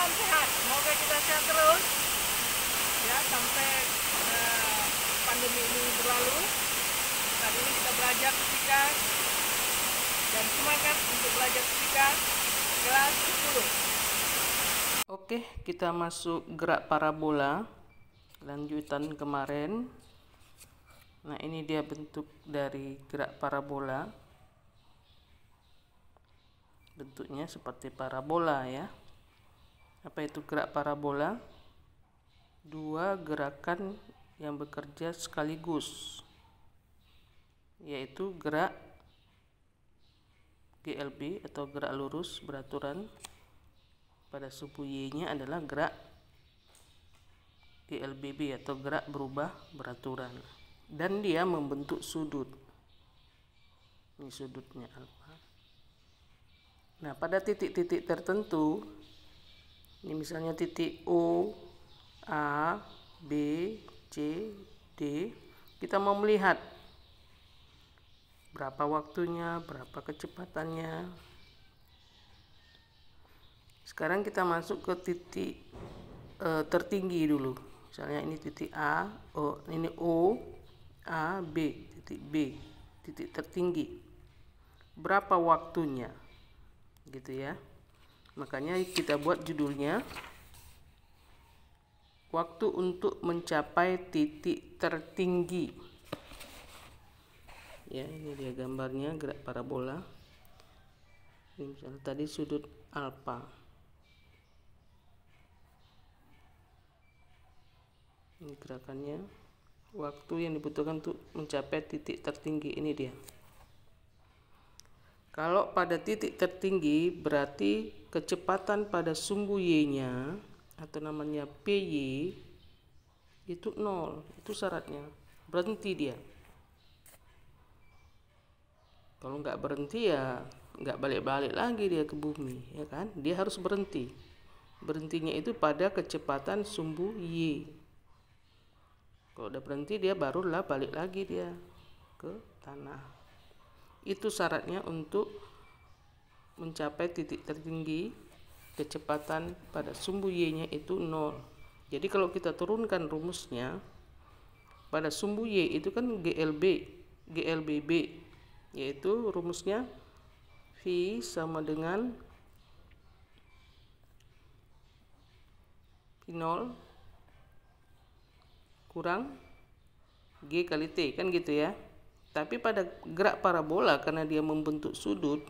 salam sehat. Semoga kita sehat terus ya sampai pandemi ini berlalu. Saat ini kita belajar fisika dan semangat untuk belajar fisika kelas 10. Oke, kita masuk gerak parabola lanjutan kemarin. Nah, ini dia bentuk dari gerak parabola. Bentuknya seperti parabola ya. Apa itu gerak parabola? Dua gerakan yang bekerja sekaligus, yaitu gerak GLB atau gerak lurus beraturan pada sumbu Y-nya adalah gerak GLBB atau gerak berubah beraturan, dan dia membentuk sudut. Ini sudutnya alfa. Nah, pada titik-titik tertentu, ini misalnya titik O, A, B, C, D, kita mau melihat berapa waktunya, berapa kecepatannya. Sekarang kita masuk ke titik tertinggi dulu. Misalnya ini titik A, ini O, A, B, titik B, titik tertinggi. Berapa waktunya? Gitu ya. Makanya kita buat judulnya waktu untuk mencapai titik tertinggi. Ya, ini dia gambarnya gerak parabola. Ini misalnya tadi sudut alfa. Ini gerakannya. Waktu yang dibutuhkan untuk mencapai titik tertinggi, ini dia. Kalau pada titik tertinggi berarti kecepatan pada sumbu Y-nya atau namanya PY itu 0. Itu syaratnya. Berhenti dia. Kalau nggak berhenti ya nggak balik-balik lagi dia ke bumi, ya kan? Dia harus berhenti. Berhentinya itu pada kecepatan sumbu Y. Kalau udah berhenti dia barulah balik lagi dia ke tanah. Itu syaratnya untuk mencapai titik tertinggi, kecepatan pada sumbu Y-nya itu 0. Jadi kalau kita turunkan rumusnya, pada sumbu Y itu kan GLBB, yaitu rumusnya V sama dengan V0 kurang G kali T, kan gitu ya. Tapi pada gerak parabola karena dia membentuk sudut,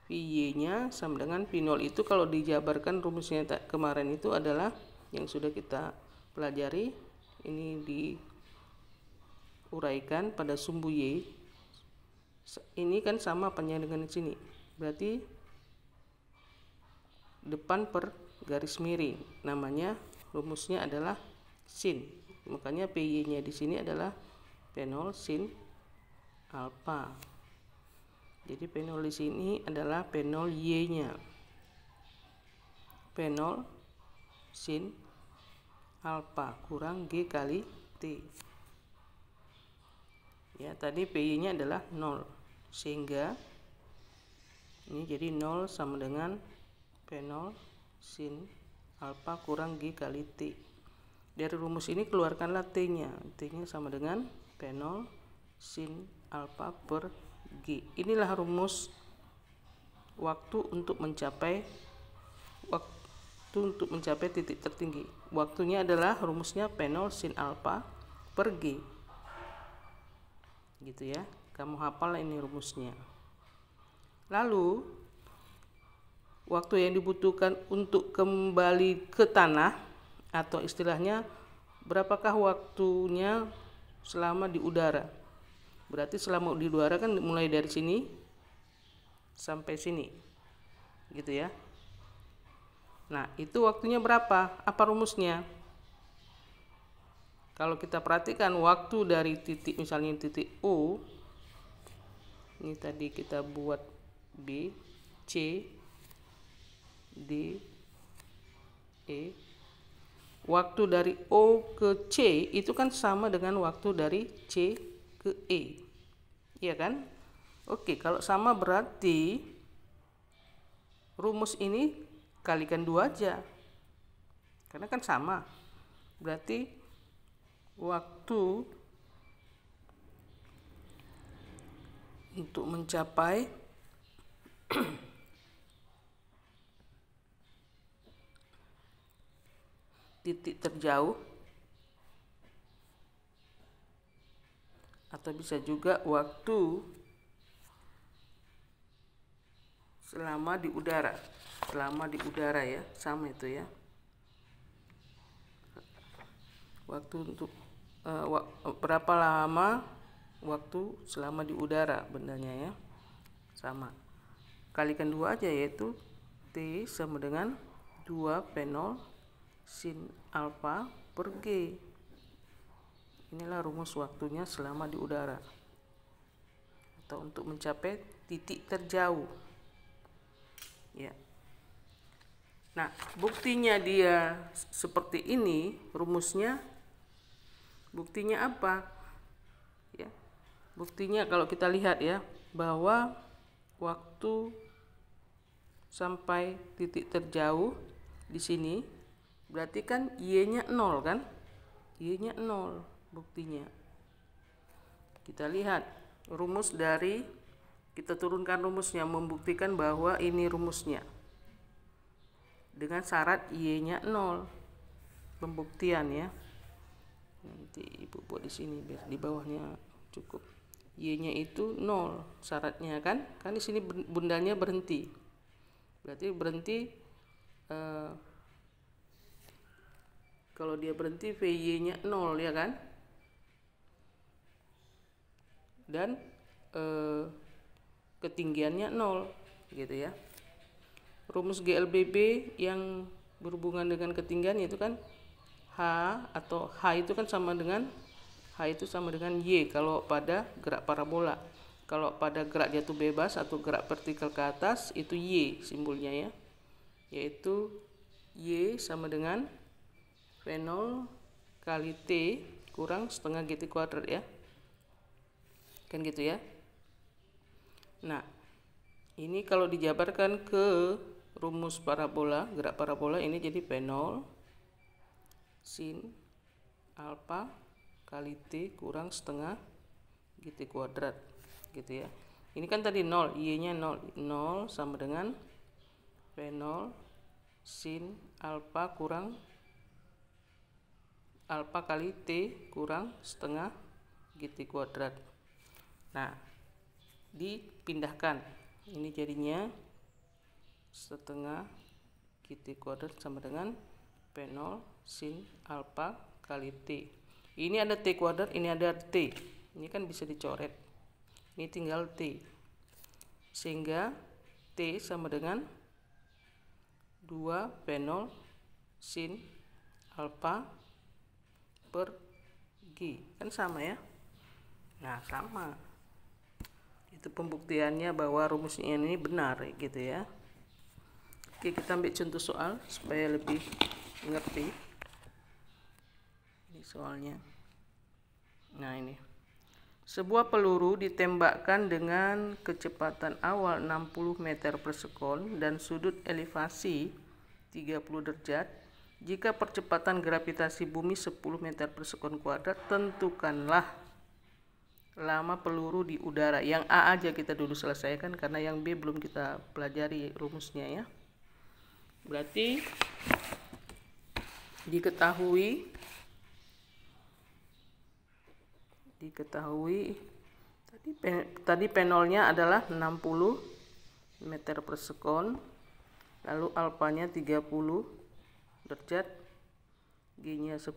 VY-nya sama dengan V0 itu kalau dijabarkan rumusnya kemarin itu adalah yang sudah kita pelajari. Ini diuraikan pada sumbu Y. Ini kan sama apanya dengan di sini. Berarti depan per garis miring. Namanya rumusnya adalah sin. Makanya PY-nya di sini adalah P0 sin alfa. Jadi P0 di sini adalah P0 Y-nya. P0 sin alfa kurang G kali T. Ya, tadi PY-nya adalah 0. Sehingga ini jadi 0 sama dengan P0 sin alfa kurang G kali T. Dari rumus ini keluarkanlah T-nya. T-nya sama dengan P0 sin alfa per G. Inilah rumus waktu untuk mencapai titik tertinggi. Waktunya adalah rumusnya P0 sin alfa per G. Gitu ya. Kamu hafal ini rumusnya. Lalu waktu yang dibutuhkan untuk kembali ke tanah, atau istilahnya berapakah waktunya selama di udara. Berarti selama di udara kan mulai dari sini sampai sini, gitu ya. Nah, itu waktunya berapa? Apa rumusnya? Kalau kita perhatikan waktu dari titik, misalnya titik O, ini tadi kita buat B, C, D, E. Waktu dari O ke C itu kan sama dengan waktu dari C ke E. Iya kan? Oke, kalau sama berarti rumus ini kalikan 2 aja, karena kan sama. Berarti waktu untuk mencapai titik terjauh, atau bisa juga waktu selama di udara. Selama di udara ya, sama itu ya. Waktu untuk berapa lama waktu selama di udara bendanya ya, sama. Kalikan 2 aja, yaitu T sama dengan 2 P0 sin alfa per G. Inilah rumus waktunya selama di udara, atau untuk mencapai titik terjauh ya. Nah, buktinya dia seperti ini rumusnya. Buktinya apa ya? Buktinya kalau kita lihat ya, bahwa waktu sampai titik terjauh di sini berarti kan Y-nya 0 kan? Y-nya 0 buktinya. Kita lihat rumus dari, kita turunkan rumusnya, membuktikan bahwa ini rumusnya dengan syarat Y-nya 0. Pembuktian ya. Nanti Ibu buat di sini biar di bawahnya cukup. Y-nya itu 0 syaratnya kan? Kan di sini bundanya berhenti. Berarti berhenti kalau dia berhenti VY-nya 0 ya kan? Dan ketinggiannya 0 gitu ya. Rumus GLBB yang berhubungan dengan ketinggian itu kan H, atau H itu kan sama dengan Y kalau pada gerak parabola. Kalau pada gerak jatuh bebas atau gerak vertikal ke atas itu Y simbolnya ya, yaitu Y sama dengan V0 kali T kurang setengah GT kuadrat ya, kan gitu ya. Nah, ini kalau dijabarkan ke rumus parabola, gerak parabola, ini jadi V0 sin alfa kali T kurang setengah GT kuadrat gitu ya. Ini kan tadi 0, Y-nya 0 sama dengan V0 sin alfa kurang alfa kali T kurang setengah GT kuadrat. Nah, dipindahkan, ini jadinya setengah GT kuadrat sama dengan V0 sin alfa kali T. Ini ada T kuadrat, ini ada T. Ini kan bisa dicoret. Ini tinggal T. Sehingga T sama dengan 2 V0 sin alfa per G. Kan sama ya? Nah, sama. Itu pembuktiannya bahwa rumusnya ini benar gitu ya. Oke, kita ambil contoh soal supaya lebih mengerti. Ini soalnya. Nah, ini. Sebuah peluru ditembakkan dengan kecepatan awal 60 meter per sekon dan sudut elevasi 30 derajat. Jika percepatan gravitasi bumi 10 meter per sekon kuadrat, tentukanlah lama peluru di udara. Yang A aja kita dulu selesaikan karena yang B belum kita pelajari rumusnya ya. Berarti diketahui tadi P0-nya adalah 60 meter per sekon, lalu alfanya 30 derajat, G-nya 10.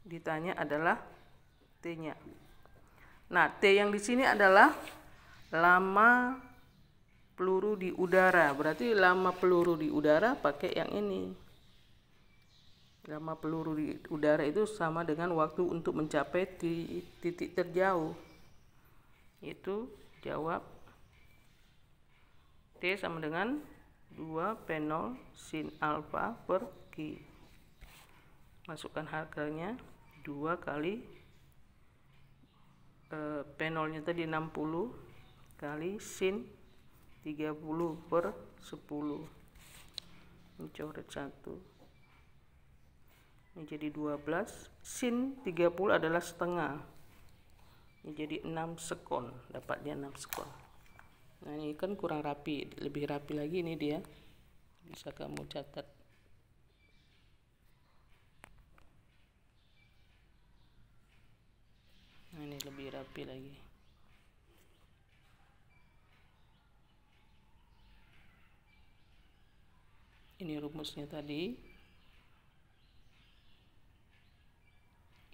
Ditanya adalah T-nya. Nah, T yang di sini adalah lama peluru di udara. Berarti lama peluru di udara pakai yang ini. Lama peluru di udara itu sama dengan waktu untuk mencapai titik terjauh. Itu jawab T sama dengan 2 P0 sin alfa per G. Masukkan harganya 2 kali P0 nya tadi 60 kali sin 30/10. Ini coret 1. Ini jadi 12. Sin 30 adalah setengah. Ini jadi 6 sekon. Dapat dia 6 sekon. Nah ini kan kurang rapi. Lebih rapi lagi ini dia. Bisa kamu catat. Nah ini lebih rapi lagi. Ini rumusnya tadi.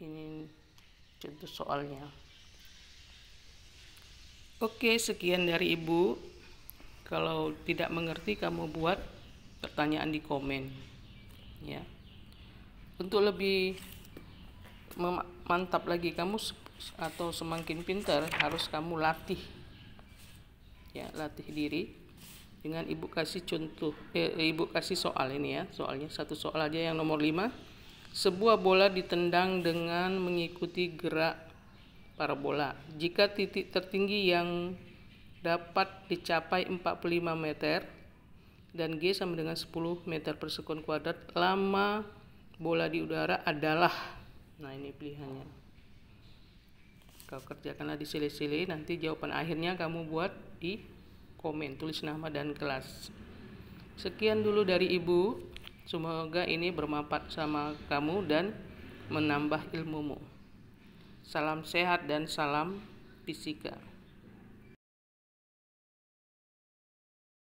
Ini contoh soalnya. Oke, sekian dari Ibu. Kalau tidak mengerti, kamu buat pertanyaan di komen. Ya. Untuk lebih mantap lagi kamu atau semakin pintar, harus kamu latih. Ya, latih diri dengan Ibu kasih contoh. Ibu kasih soal ini ya. Soalnya satu soal aja yang nomor 5. Sebuah bola ditendang dengan mengikuti gerak parabola. Jika titik tertinggi yang dapat dicapai 45 meter dan G sama dengan 10 meter per sekon kuadrat, lama bola di udara adalah. Nah ini pilihannya. Kau kerjakanlah di sile-sile, nanti jawaban akhirnya kamu buat di komen, tulis nama dan kelas. Sekian dulu dari Ibu. Semoga ini bermanfaat sama kamu dan menambah ilmumu. Salam sehat dan salam fisika.